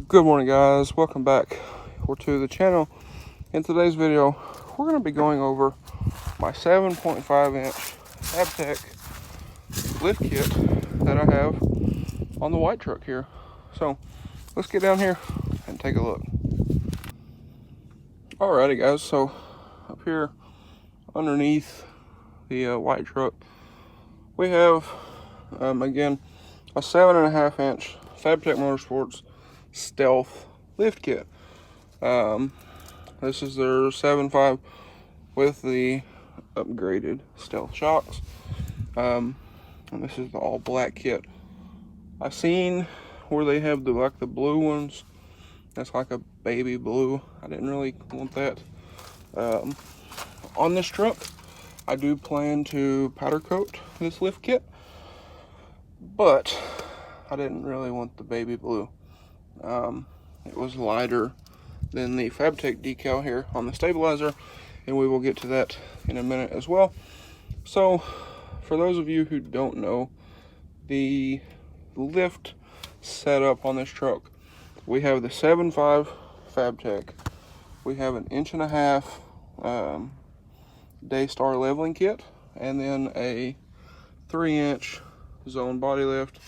Good morning, guys. Welcome back to the channel. In today's video, we're going to be going over my 7.5 inch Fabtech lift kit that I have on the white truck here. So let's get down here and take a look. Alrighty, guys. So up here underneath the white truck, we have again a 7.5 inch Fabtech Motorsports Stealth lift kit. This is their 7.5 with the upgraded Stealth shocks, and this is the all black kit. I've seen where they have the blue ones. That's like a baby blue. I didn't really want that on this truck. I do plan to powder coat this lift kit, but I didn't really want the baby blue. It was lighter than the Fabtech decal here on the stabilizer, and we will get to that in a minute as well. So for those of you who don't know the lift setup on this truck, we have the 7.5 Fabtech, we have an 1.5 inch Daystar leveling kit, and then a 3-inch zone body lift.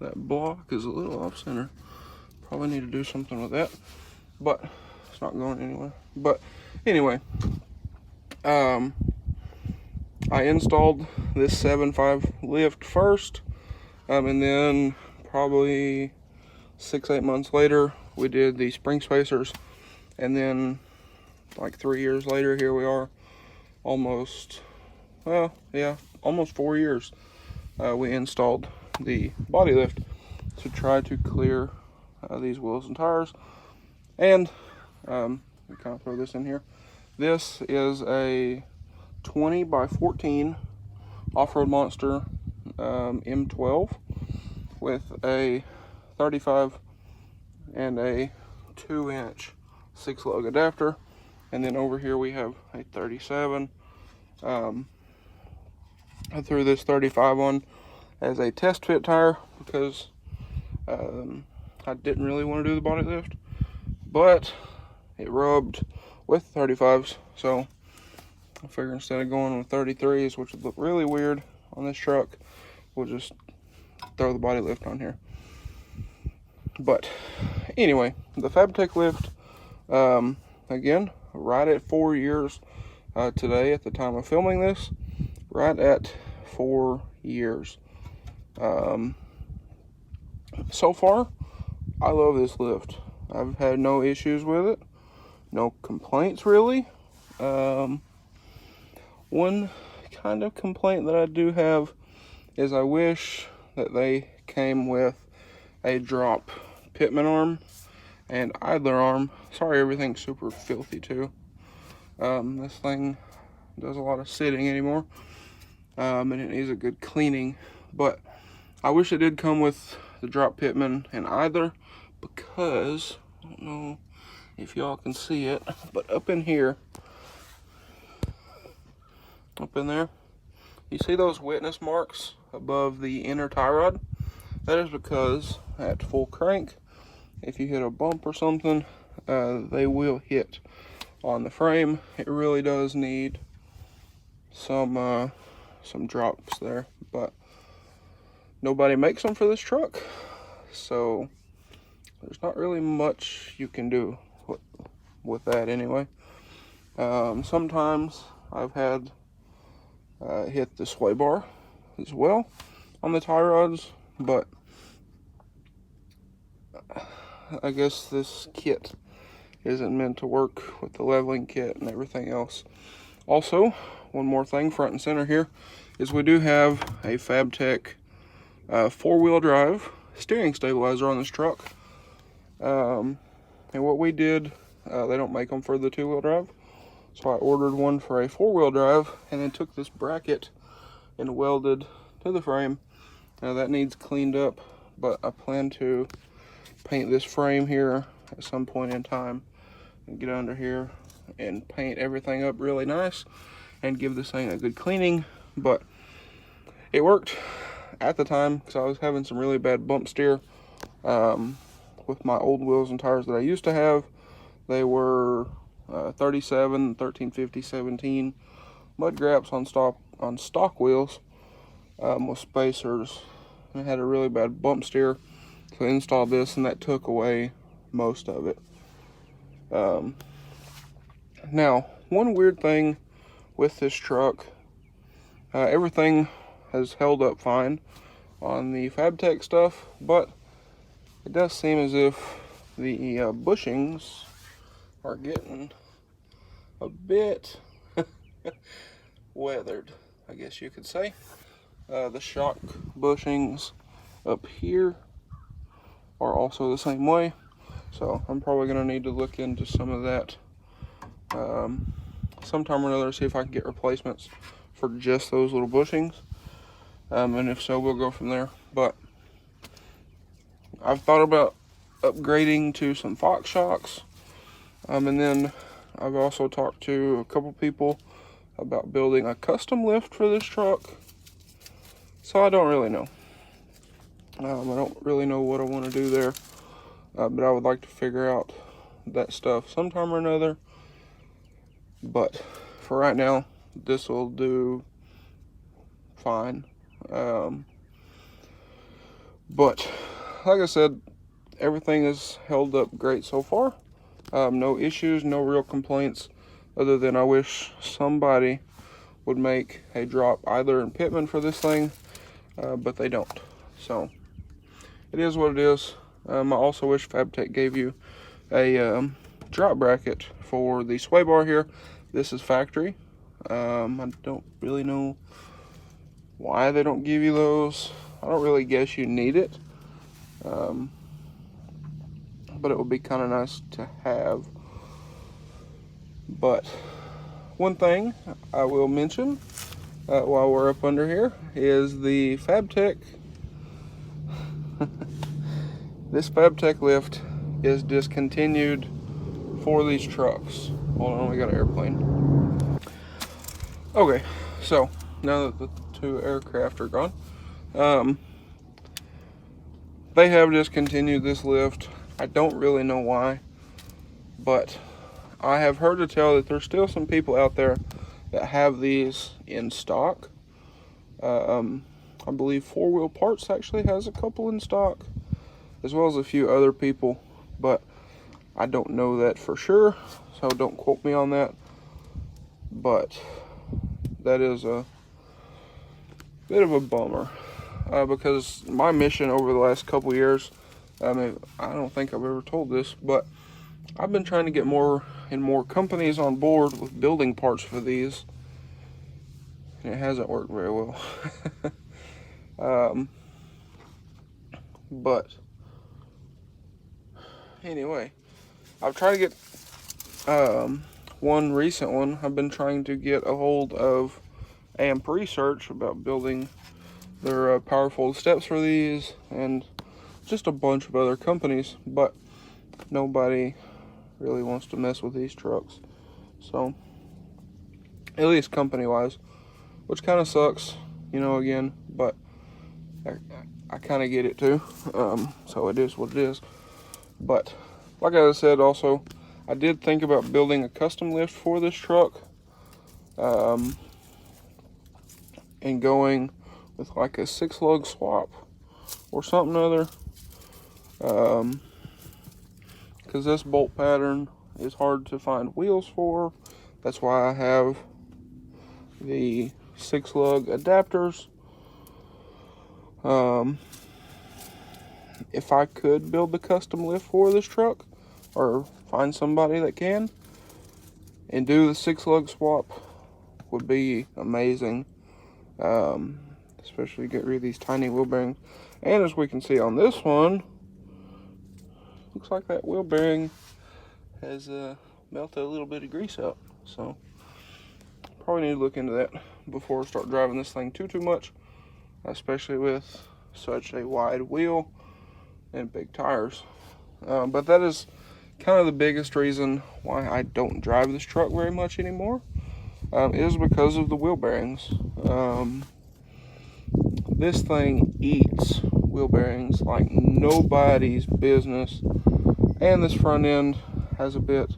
That block is a little off center. Probably need to do something with that, but it's not going anywhere. But anyway, I installed this 7.5 lift first, and then probably 6-8 months later, we did the spring spacers, and then like 3 years later, here we are, almost 4 years. We installed the body lift to try to clear these wheels and tires. And let me kind of throw this in here. This is a 20 by 14 off-road monster M12 with a 35 and a 2-inch 6-lug adapter, and then over here we have a 37. I threw this 35 on as a test fit tire because I didn't really want to do the body lift, but it rubbed with 35s, so I figured instead of going with 33s, which would look really weird on this truck, we'll just throw the body lift on here. But anyway, the Fabtech lift, again, right at 4 years today at the time of filming this, right at 4 years. So far, I love this lift. I've had no issues with it, no complaints really. One kind of complaint that I do have is I wish that they came with a drop pitman arm and idler arm. Sorry, everything's super filthy too. This thing does a lot of sitting anymore, and it needs a good cleaning, but I wish it did come with the drop pitman and idler, because I don't know if y'all can see it, but up in here, up in there, you see those witness marks above the inner tie rod? That is because at full crank, if you hit a bump or something, they will hit on the frame. It really does need some drops there, but nobody makes them for this truck, so there's not really much you can do with that anyway. Sometimes I've had hit the sway bar as well on the tie rods, but I guess this kit isn't meant to work with the leveling kit and everything else. Also, one more thing front and center here is we do have a Fabtech 4-wheel drive steering stabilizer on this truck. And what we did, they don't make them for the 2-wheel drive, so I ordered one for a 4-wheel drive and then took this bracket and welded to the frame. Now that needs cleaned up, but I plan to paint this frame here at some point in time and get under here and paint everything up really nice and give this thing a good cleaning. But it worked at the time because I was having some really bad bump steer. with my old wheels and tires that I used to have. They were 37, 1350, 17 mud gaps on stock wheels with spacers. And it had a really bad bump steer, so I installed this, and that took away most of it. Now, one weird thing with this truck, everything has held up fine on the Fabtech stuff, but it does seem as if the bushings are getting a bit weathered, I guess you could say. The shock bushings up here are also the same way, so I'm probably going to need to look into some of that sometime or another, see if I can get replacements for just those little bushings, and if so, we'll go from there. But I've thought about upgrading to some Fox shocks, and then I've also talked to a couple people about building a custom lift for this truck. So I don't really know. I don't really know what I want to do there, but I would like to figure out that stuff sometime or another. But for right now, this will do fine. But like I said, everything has held up great so far. No issues, no real complaints, other than I wish somebody would make a drop either in Pittman for this thing, but they don't. So it is what it is. I also wish Fabtech gave you a drop bracket for the sway bar here. This is factory. I don't really know why they don't give you those. I don't really guess you need it, but it would be kind of nice to have. But one thing I will mention while we're up under here is the Fabtech. This Fabtech lift is discontinued for these trucks. Hold on, we got an airplane. Okay, so now that the two aircraft are gone, they have discontinued this lift. I don't really know why, but I have heard to tell that there's still some people out there that have these in stock. I believe 4-Wheel Parts actually has a couple in stock, as well as a few other people, but I don't know that for sure, so don't quote me on that. But that is a bit of a bummer, because my mission over the last couple years, I mean, I don't think I've ever told this, but I've been trying to get more and more companies on board with building parts for these, and it hasn't worked very well. But anyway, I've tried to get one recent one. I've been trying to get a hold of AMP Research about building their powerful steps for these, and just a bunch of other companies, but nobody really wants to mess with these trucks. So, at least company wise, which kind of sucks, you know, again, but I kind of get it too. So it is what it is. But like I said, also I did think about building a custom lift for this truck, and going with like a 6-lug swap or something other, because this bolt pattern is hard to find wheels for. That's why I have the 6-lug adapters. If I could build the custom lift for this truck, or find somebody that can, and do the 6-lug swap, would be amazing. Especially get rid of these tiny wheel bearings. And as we can see on this one, looks like that wheel bearing has melted a little bit of grease out. So probably need to look into that before I start driving this thing too much, especially with such a wide wheel and big tires. But that is kind of the biggest reason why I don't drive this truck very much anymore, is because of the wheel bearings. This thing eats wheel bearings like nobody's business. And this front end has a bit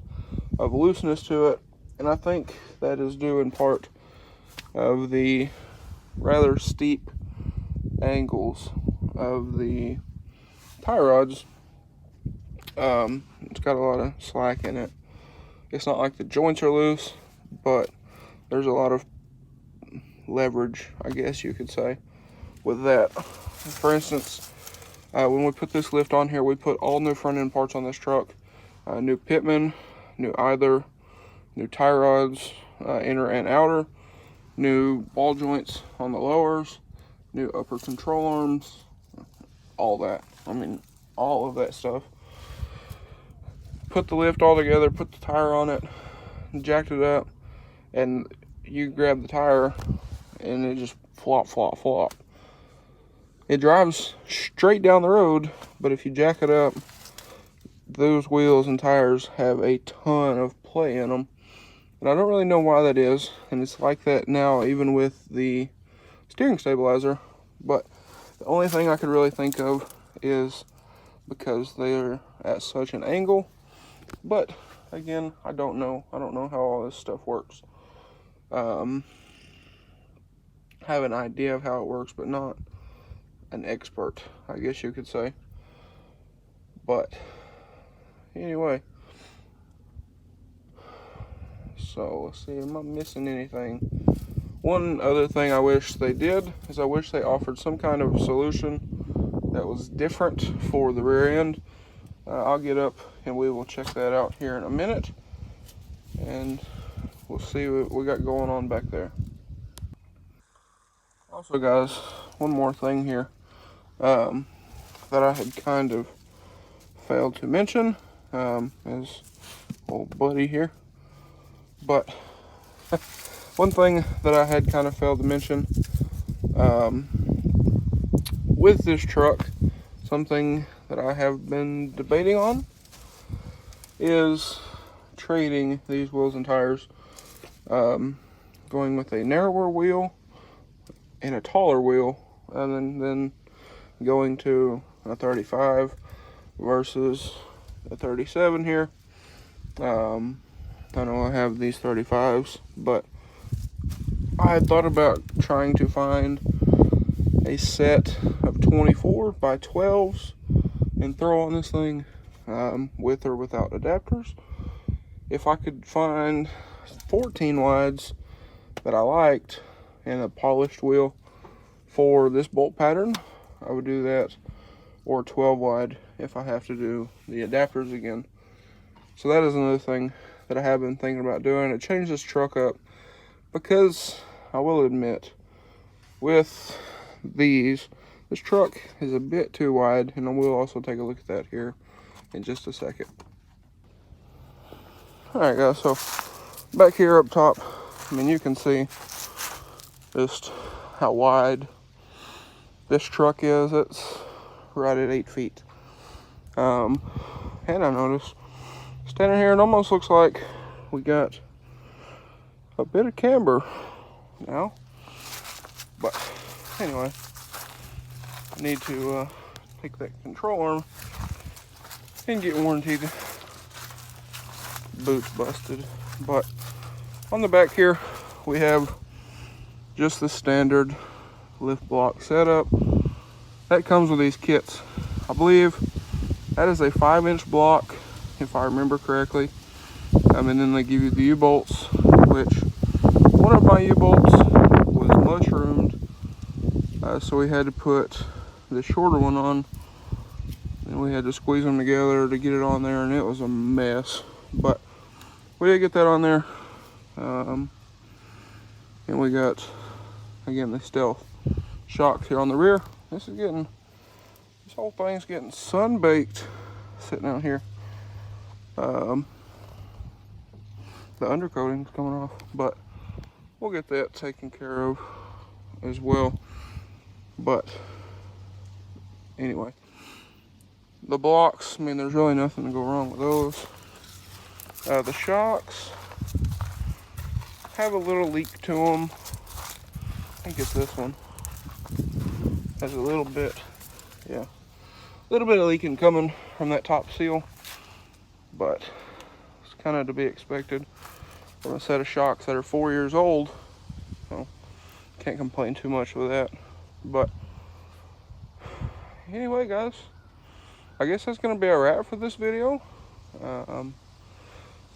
of looseness to it, and I think that is due in part of the rather steep angles of the tie rods. It's got a lot of slack in it. It's not like the joints are loose, but there's a lot of leverage, I guess you could say, with that. For instance, when we put this lift on here, we put all new front end parts on this truck. New pitman, new either, new tie rods, inner and outer, new ball joints on the lowers, new upper control arms, all that. I mean, all of that stuff. Put the lift all together, put the tire on it, jacked it up, and you grab the tire and it just flop, flop, flop. It drives straight down the road, but if you jack it up, those wheels and tires have a ton of play in them. And I don't really know why that is, and it's like that now even with the steering stabilizer, but the only thing I could really think of is because they're at such an angle. But again, I don't know how all this stuff works. I have an idea of how it works, but not an expert, I guess you could say. But anyway, so let's see, am I missing anything? One other thing I wish they did is I wish they offered some kind of solution that was different for the rear end. I'll get up and we will check that out here in a minute, and we'll see what we got going on back there. Also guys, one more thing here that I had kind of failed to mention is old buddy here, but one thing that I had kind of failed to mention with this truck, something that I have been debating on, is trading these wheels and tires, going with a narrower wheel and a taller wheel, and then going to a 35 versus a 37 here. I know I have these 35s, but I had thought about trying to find a set of 24 by 12s and throw on this thing with or without adapters. If I could find 14 wides that I liked and a polished wheel for this bolt pattern, I would do that, or 12 wide if I have to do the adapters again. So that is another thing that I have been thinking about doing, to change this truck up, because I will admit, with these, this truck is a bit too wide, and I will also take a look at that here in just a second. Alright guys, so back here up top, I mean, you can see just how wide this truck is. It's right at 8 feet. And I noticed, standing here, it almost looks like we got a bit of camber now. But anyway, I need to take that control arm and get warranted. Boots busted. But on the back here, we have just the standard lift block setup that comes with these kits. I believe that is a 5-inch block, if I remember correctly. And then they give you the U-bolts, which one of my U-bolts was mushroomed, so we had to put the shorter one on, and we had to squeeze them together to get it on there, and it was a mess. But we did get that on there, and we got, again, the stealth shocks here on the rear. This whole thing's getting sun-baked sitting out here. The undercoating's coming off, but we'll get that taken care of as well. But anyway, the blocks, I mean, there's really nothing to go wrong with those. The shocks have a little leak to them. I think it's this one. Has a little bit yeah, a little bit of leaking coming from that top seal, but it's kind of to be expected from a set of shocks that are 4 years old. So can't complain too much with that. But anyway, guys, I guess that's going to be a wrap for this video.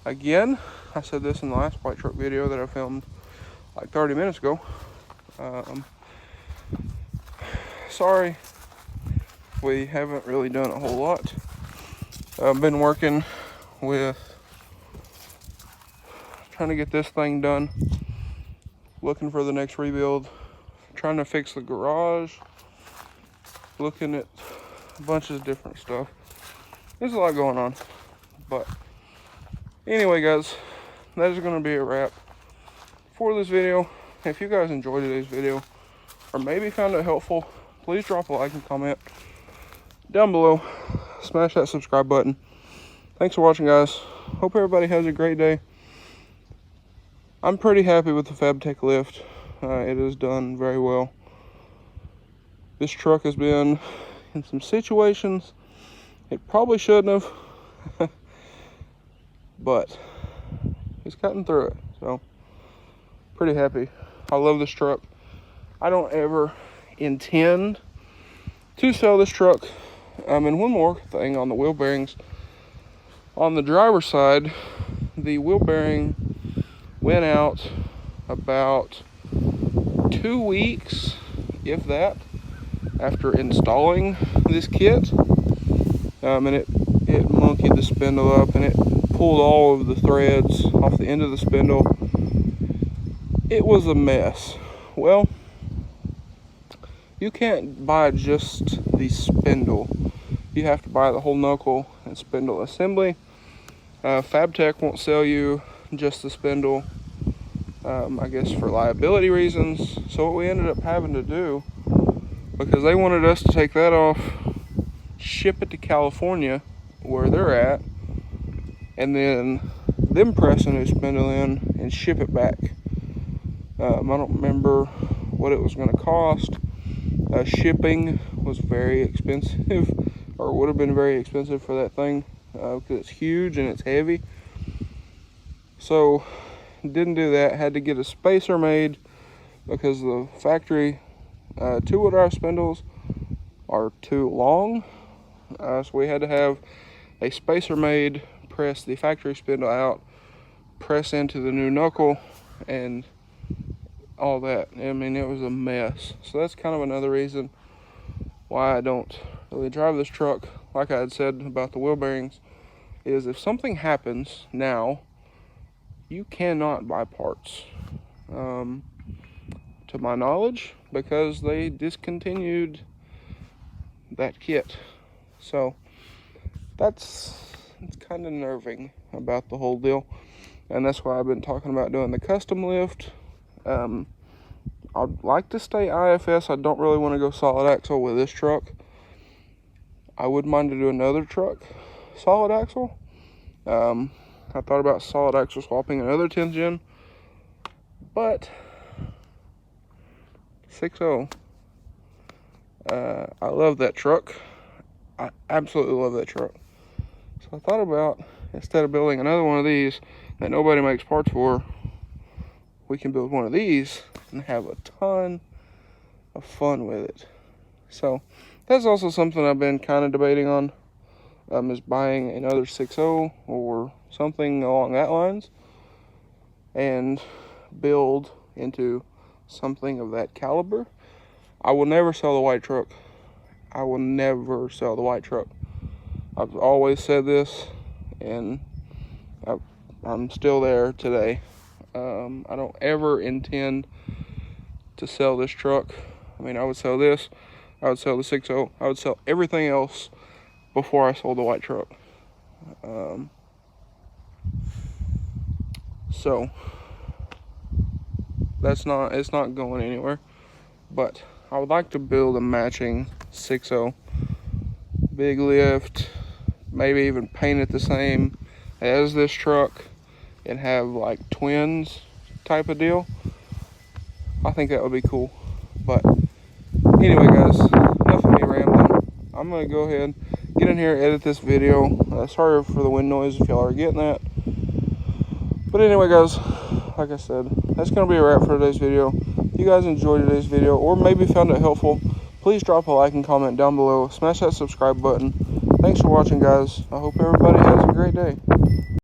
Again, I said this in the last white truck video that I filmed like 30 minutes ago. Sorry, we haven't really done a whole lot. I've been working with trying to get this thing done, looking for the next rebuild, trying to fix the garage, looking at a bunch of different stuff. There's a lot going on. But anyway, guys, that is going to be a wrap for this video. If you guys enjoyed today's video or maybe found it helpful, please drop a like and comment down below. Smash that subscribe button. Thanks for watching, guys. Hope everybody has a great day. I'm pretty happy with the Fabtech lift. It has done very well. This truck has been in some situations it probably shouldn't have, but it's gotten through it. So pretty happy. I love this truck. I don't ever intend to sell this truck. And one more thing on the wheel bearings. On the driver's side, the wheel bearing went out about 2 weeks, if that, after installing this kit. And it monkeyed the spindle up, and it pulled all of the threads off the end of the spindle. It was a mess. Well, you can't buy just the spindle. You have to buy the whole knuckle and spindle assembly. Fabtech won't sell you just the spindle, I guess for liability reasons. So what we ended up having to do, because they wanted us to take that off, ship it to California where they're at, and then them press a new spindle in and ship it back. I don't remember what it was going to cost. Shipping was very expensive, or would have been very expensive for that thing, because it's huge and it's heavy. So didn't do that. Had to get a spacer made because the factory 2-wheel drive spindles are too long. So we had to have a spacer made, press the factory spindle out, press into the new knuckle, and all that. I mean, it was a mess. So that's kind of another reason why I don't really drive this truck. Like I had said about the wheel bearings, is if something happens now, you cannot buy parts, to my knowledge, because they discontinued that kit. So it's kind of nerving about the whole deal, and that's why I've been talking about doing the custom lift. I'd like to stay IFS. I don't really want to go solid axle with this truck. I wouldn't mind to do another truck solid axle. I thought about solid axle swapping another 10th gen, but 6.0, I love that truck. I absolutely love that truck. So I thought about, instead of building another one of these that nobody makes parts for, we can build one of these and have a ton of fun with it. So that's also something I've been kind of debating on, is buying another 6.0 or something along that lines and build into something of that caliber. I will never sell the white truck. I will never sell the white truck. I've always said this, and I'm still there today. I don't ever intend to sell this truck. I mean, I would sell this, I would sell the 6.0, I would sell everything else before I sold the white truck. So it's not going anywhere. But I would like to build a matching 6.0 big lift, maybe even paint it the same as this truck and have like twins type of deal. I think that would be cool. But anyway, guys, enough of me rambling. I'm going to go ahead, get in here, edit this video. Sorry for the wind noise if y'all are getting that. But anyway, guys, like I said, that's going to be a wrap for today's video. If you guys enjoyed today's video or maybe found it helpful, please drop a like and comment down below. Smash that subscribe button. Thanks for watching, guys. I hope everybody has a great day.